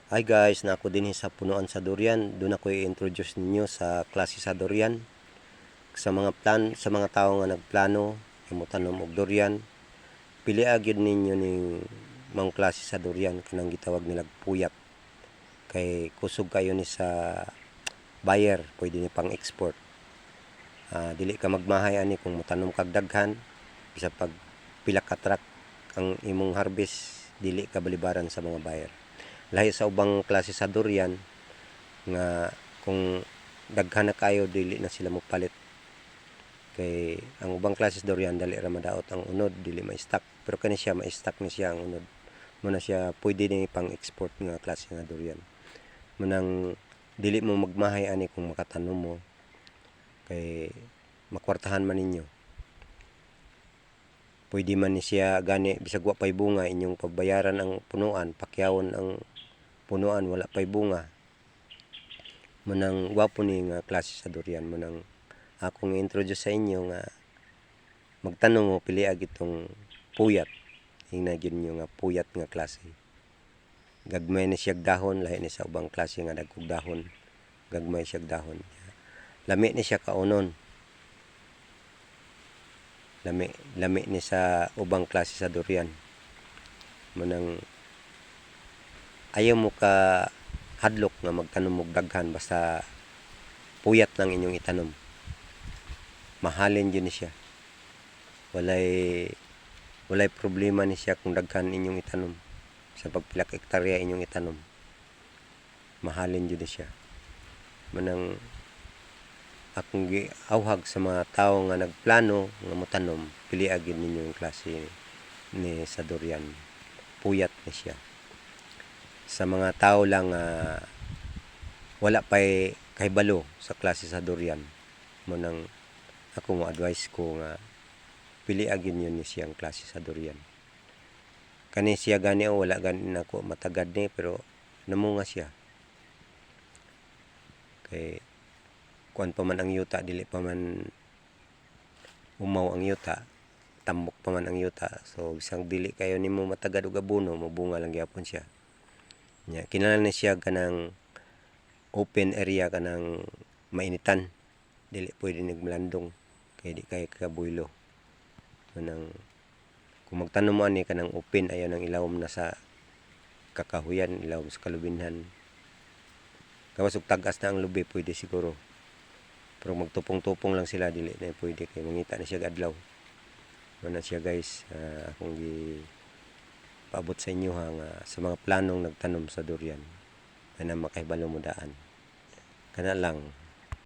Hi guys, na ako din sa punuan sa durian. Doon ako i-introduce ninyo sa klase sa durian. Sa mga tao nga nagplano imutanom og durian, pili agad ninyo ning mga klase sa durian kanang gitawag nila puyat. Kay kusog kayo ni sa buyer, pwede ni pang export. Dili ka magmahay ani kung mutanom kag daghan, bisa pag pila ka truck ang imong harvest, dili ka balibaran sa mga buyer. Lahi sa ubang klase sa durian nga kung daghan na kayo dili na sila mopalit, kay ang ubang klase sa durian dali ra madaot ang unod, dili ma-stock, pero kani siya ma-stock ni siya ang unod, mo na siya pwede ni pang export nga klase nga durian. Munang dili mo magmahay ani kung makatanom mo, kay makwartahan man ninyo. Pwede man ni siya gani bisag wa pay bunga inyong pabayaran ang punuan, pakyawon ang punuan wala pay bunga. Munang gwapo ni nga klase sa durian. Munang akong introduce sa inyo nga magtanong mo pili itong puyat. Hingna gyud nyo nga puyat nga klase. Gagmay ni siyag dahon, lahi ni sa ubang klase nga dagkog dahon. Gagmay siyag dahon. Lami ni siya kaunon. Lami ni sa ubang klase sa durian. Munang ayaw mo ka hadlok nga magtanom og daghan, basta puyat lang inyong itanom. Mahalin yun ni siya. Walay problema ni siya kung daghan inyong itanom. Sa pagpila ka hektarya inyong itanom, mahalin yun ni siya. Manang akong giawhag sa mga tao nga nagplano nga motanom, pili agad ninyo yung klase ni sa durian. Puyat ni siya. Sa mga tao lang wala pa'y kahibalo sa klase sa durian, munang ako mo advice ko nga pili agin yun ni siyang klase sa durian. Kani siya gani wala gani nako matagad ni, pero namunga siya. Kay kuan pa man ang yuta, dili pa man umaw ang yuta, tambok pa man ang yuta. So isang dili kayo nimo matagad og abono, mabunga lang gyapon siya. Nya kinahanglan ni siya kanang open area, kanang mainitan, dili pwede nagmalandong kay di kay kabuylo. Manang kung magtanom mo ani kanang open, ayaw nang ilawom na sa kakahuyan, ilawom sa kalubinhan. Kawas og tagas na ang lubi, pwede siguro. Pero magtupong-tupong lang sila, dili na pwede kay mangita na siya adlaw. Ano siya guys, akong paabot sa inyo nga sa mga planong nagtanom sa durian, na makahibalo mo daan. Kana lang.